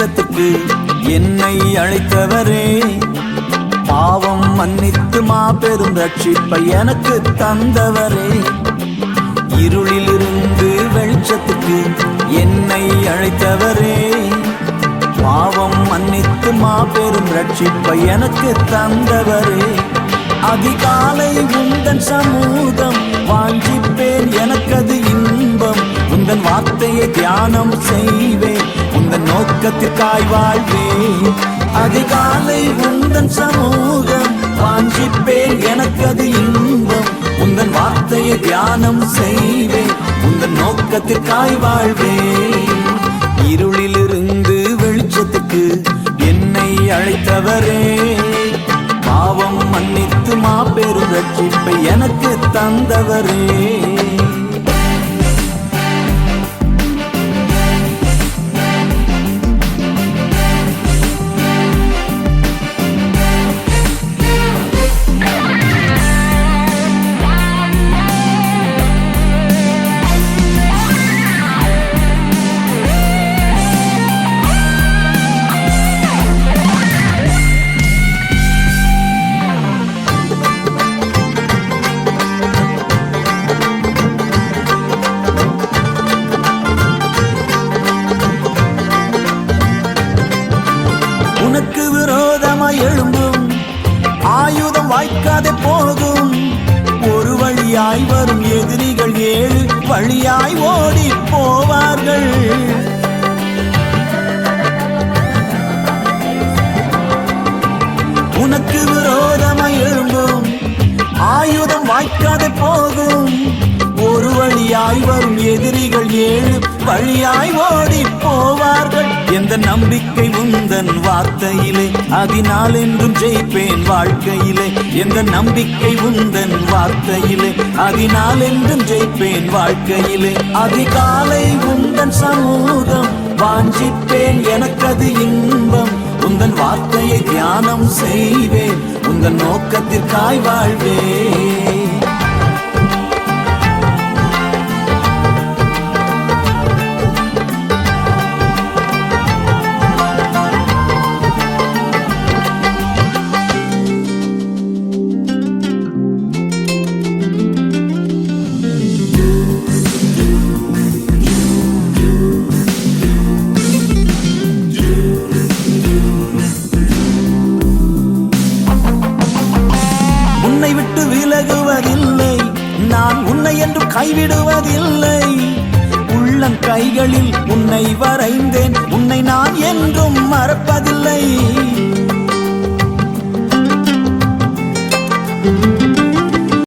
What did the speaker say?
வெளிச்சத்துக்கு என்னை அழைத்தவரே, பாவம் மன்னித்து மாபெரும் ரட்சிப்பை எனக்கு தந்தவரே. இருளிலிருந்து வெளிச்சத்துக்கு என்னை அழைத்தவரே, பாவம் மன்னித்து மாபெரும் ரட்சிப்பை எனக்கு தந்தவரே. அதிகாலை உந்தன் சமூகம் வாஞ்சிப்பேன், எனக்கது இன்பம். உந்தன் வார்த்தையை தியானம் செய்வேன், உந்தன் நோக்கத்திற்காய் வாழ்வேன். அதிகாலை உந்தன் சமூகம் வாஞ்சிப்பேன், எனக்கது இன்பம். உந்தன் வார்த்தையை தியானம் செய்வேன், உந்தன் நோக்கத்திற்காய் வாழ்வேன். இருளிலிருந்து வெளிச்சத்துக்கு என்னை அழைத்தவரே, பாவம் மன்னித்து மாபெரும் ரட்சிப்பை எனக்கு தந்தவரே. உனக்கு விரோதமாய் எழும்பும் ஆயுதம் வாய்க்காதே போகும். ஒரு வழியாய் வரும் எதிரிகள் 7 வழியாய் ஓடி போவார்கள். உனக்கு விரோதமாய் எழும்பும் ஆயுதம் வாய்க்காதே போகும். ஒரு வழியாய் வரும் எதிரிகள் 7 வழியாய் ஓடி போவார்கள். எந்த நம்பிக்கை உந்தன் வார்த்தையிலே, அதனால் என்றும் ஜெயிப்பேன் வாழ்க்கையிலே. எந்த நம்பிக்கை உந்தன் வார்த்தையிலே, அதனால் என்றும் ஜெயிப்பேன் வாழ்க்கையிலே. அதிகாலை உந்தன் சமூகம் வாஞ்சிப்பேன், எனக்கது இன்பம். உந்தன் வார்த்தையை தியானம் செய்வேன், உந்தன் நோக்கத்திற்காய் வாழ்வேன். உன்னை விட்டு விலகுவதில்லை, நான் உன்னை என்று கைவிடுவதில்லை. உள்ளம் கைகளில் உன்னை வரைந்தேன், உன்னை நான் என்றும் மறப்பதில்லை.